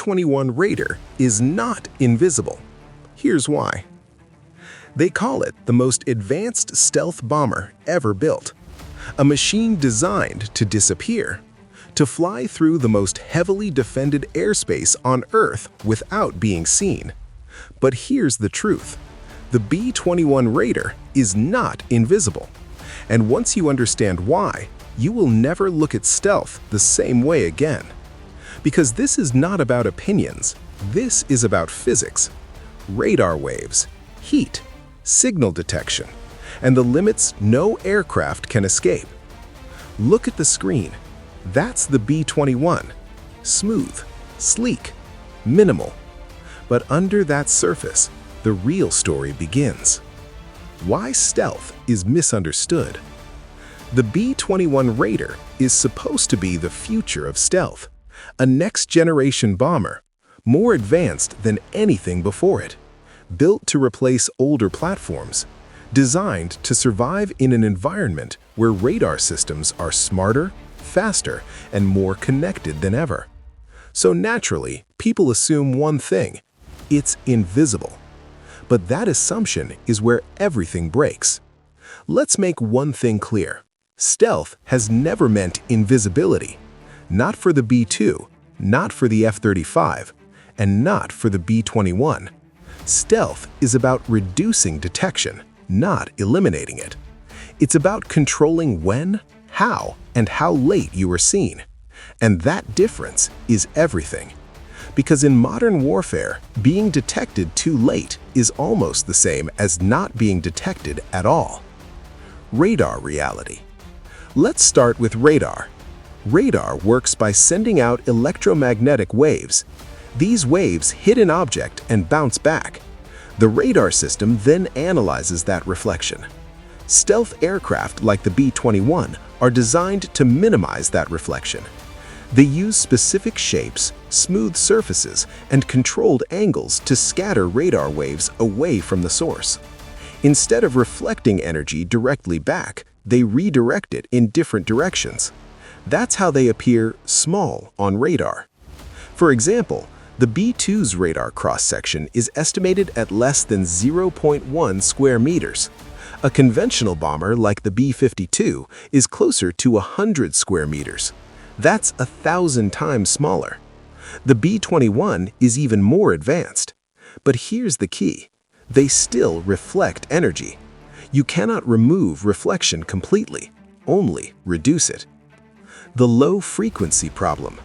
B-21 Raider is not invisible. Here's why. They call it the most advanced stealth bomber ever built, a machine designed to disappear, to fly through the most heavily defended airspace on Earth without being seen. But here's the truth. The B-21 Raider is not invisible. And once you understand why, you will never look at stealth the same way again. Because this is not about opinions. This is about physics. Radar waves, heat, signal detection, and the limits no aircraft can escape. Look at the screen. That's the B-21. Smooth, sleek, minimal. But under that surface, the real story begins. Why stealth is misunderstood. The B-21 Raider is supposed to be the future of stealth, a next-generation bomber, more advanced than anything before it, built to replace older platforms, designed to survive in an environment where radar systems are smarter, faster, and more connected than ever. So naturally, people assume one thing: it's invisible. But that assumption is where everything breaks. Let's make one thing clear. Stealth has never meant invisibility. Not for the B-2, not for the F-35, and not for the B-21. Stealth is about reducing detection, not eliminating it. It's about controlling when, how, and how late you are seen. And that difference is everything. Because in modern warfare, being detected too late is almost the same as not being detected at all. Radar reality. Let's start with radar. Radar works by sending out electromagnetic waves. These waves hit an object and bounce back. The radar system then analyzes that reflection. Stealth aircraft like the B-21 are designed to minimize that reflection. They use specific shapes, smooth surfaces, and controlled angles to scatter radar waves away from the source. Instead of reflecting energy directly back, they redirect it in different directions. That's how they appear small on radar. For example, the B-2's radar cross-section is estimated at less than 0.1 square meters. A conventional bomber like the B-52 is closer to 100 square meters. That's 1,000 times smaller. The B-21 is even more advanced. But here's the key. They still reflect energy. You cannot remove reflection completely, only reduce it. The low-frequency problem.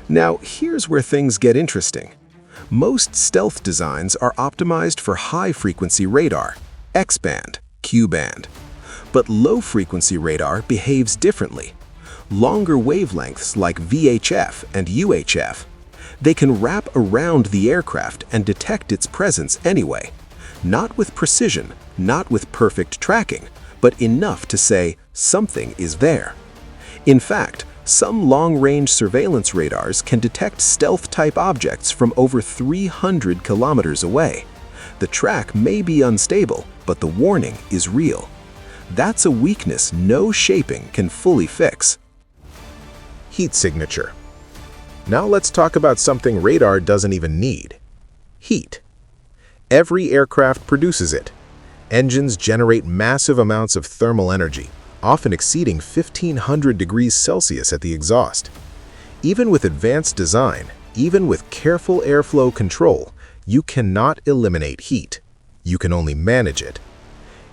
Now, here's where things get interesting. Most stealth designs are optimized for high-frequency radar, X-band, Q-band. But low-frequency radar behaves differently. Longer wavelengths like VHF and UHF. They can wrap around the aircraft and detect its presence anyway. Not with precision, not with perfect tracking, but enough to say something is there. In fact, some long-range surveillance radars can detect stealth-type objects from over 300 kilometers away. The track may be unstable, but the warning is real. That's a weakness no shaping can fully fix. Heat signature. Now let's talk about something radar doesn't even need: heat. Every aircraft produces it. Engines generate massive amounts of thermal energy, often exceeding 1,500 degrees Celsius at the exhaust. Even with advanced design, even with careful airflow control, you cannot eliminate heat. You can only manage it.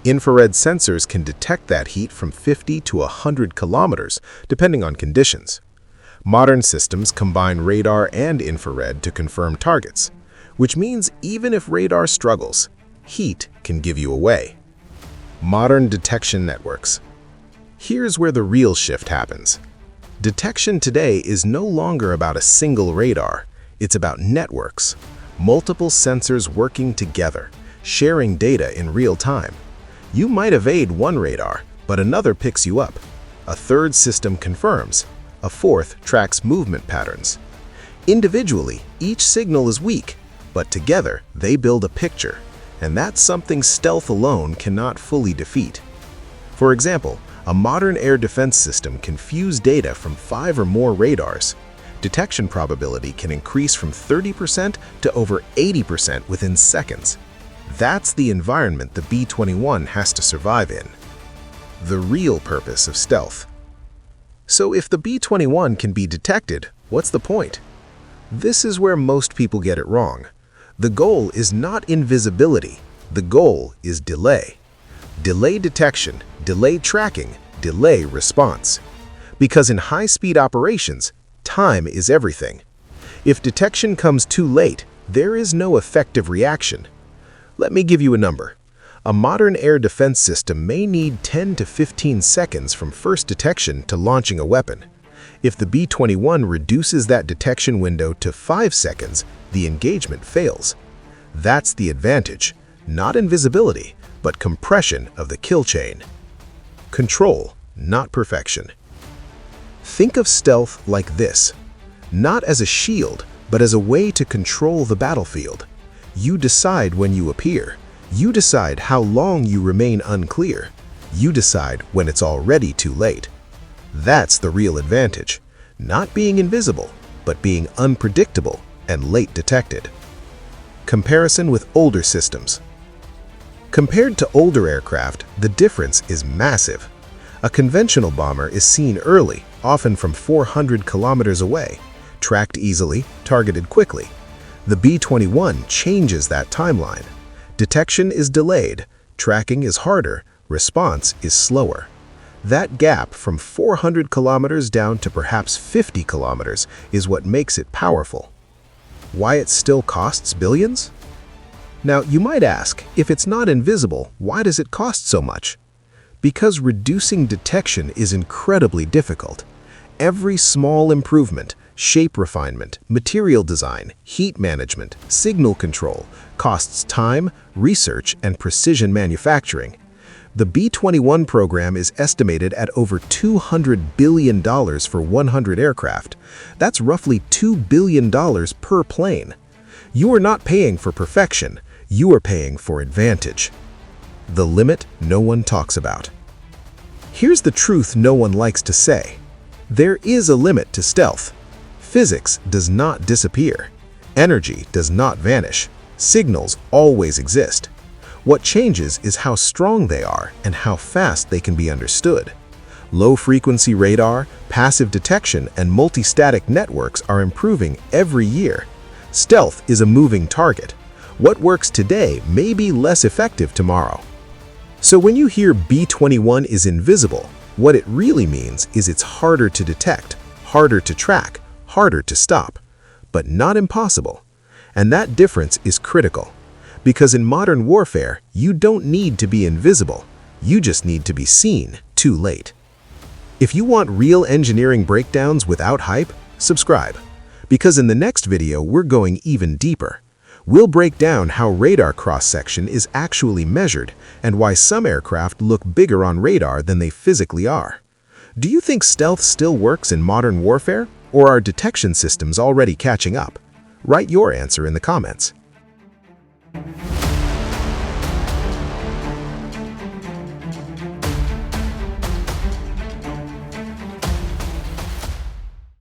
Infrared sensors can detect that heat from 50 to 100 kilometers, depending on conditions. Modern systems combine radar and infrared to confirm targets, which means even if radar struggles, heat can give you away. Modern detection networks. Here's where the real shift happens. Detection today is no longer about a single radar. It's about networks, multiple sensors working together, sharing data in real time. You might evade one radar, but another picks you up. A third system confirms. A fourth tracks movement patterns. Individually, each signal is weak, but together they build a picture, and that's something stealth alone cannot fully defeat. For example, a modern air defense system can fuse data from 5 or more radars. detection probability can increase from 30% to over 80% within seconds. That's the environment the B-21 has to survive in. The real purpose of stealth. So if the B-21 can be detected, what's the point? This is where most people get it wrong. The goal is not invisibility. The goal is delay. Delay detection, delay tracking, delay response. Because in high-speed operations, time is everything. If detection comes too late, there is no effective reaction. Let me give you a number. A modern air defense system may need 10 to 15 seconds from first detection to launching a weapon. If the B-21 reduces that detection window to 5 seconds, the engagement fails. That's the advantage, not invisibility, but compression of the kill chain. Control, not perfection. Think of stealth like this, not as a shield, but as a way to control the battlefield. You decide when you appear. You decide how long you remain unclear. You decide when it's already too late. That's the real advantage, not being invisible, but being unpredictable and late detected. Comparison with older systems. Compared to older aircraft, the difference is massive. A conventional bomber is seen early, often from 400 kilometers away, tracked easily, targeted quickly. The B-21 changes that timeline. Detection is delayed, tracking is harder, response is slower. That gap from 400 kilometers down to perhaps 50 kilometers is what makes it powerful. Why it still costs billions? Now, you might ask, if it's not invisible, why does it cost so much? Because reducing detection is incredibly difficult. Every small improvement, shape refinement, material design, heat management, signal control, costs time, research, and precision manufacturing. The B-21 program is estimated at over $200 billion for 100 aircraft. That's roughly $2 billion per plane. You are not paying for perfection, you are paying for advantage. The limit no one talks about. Here's the truth no one likes to say. There is a limit to stealth. Physics does not disappear. Energy does not vanish. Signals always exist. What changes is how strong they are and how fast they can be understood. Low-frequency radar, passive detection, and multi-static networks are improving every year. Stealth is a moving target. What works today may be less effective tomorrow. So when you hear B-21 is invisible, what it really means is it's harder to detect, harder to track, harder to stop, but not impossible. And that difference is critical. Because in modern warfare, you don't need to be invisible. You just need to be seen too late. If you want real engineering breakdowns without hype, subscribe. Because in the next video, we're going even deeper. We'll break down how radar cross-section is actually measured and why some aircraft look bigger on radar than they physically are. Do you think stealth still works in modern warfare, or are detection systems already catching up? Write your answer in the comments.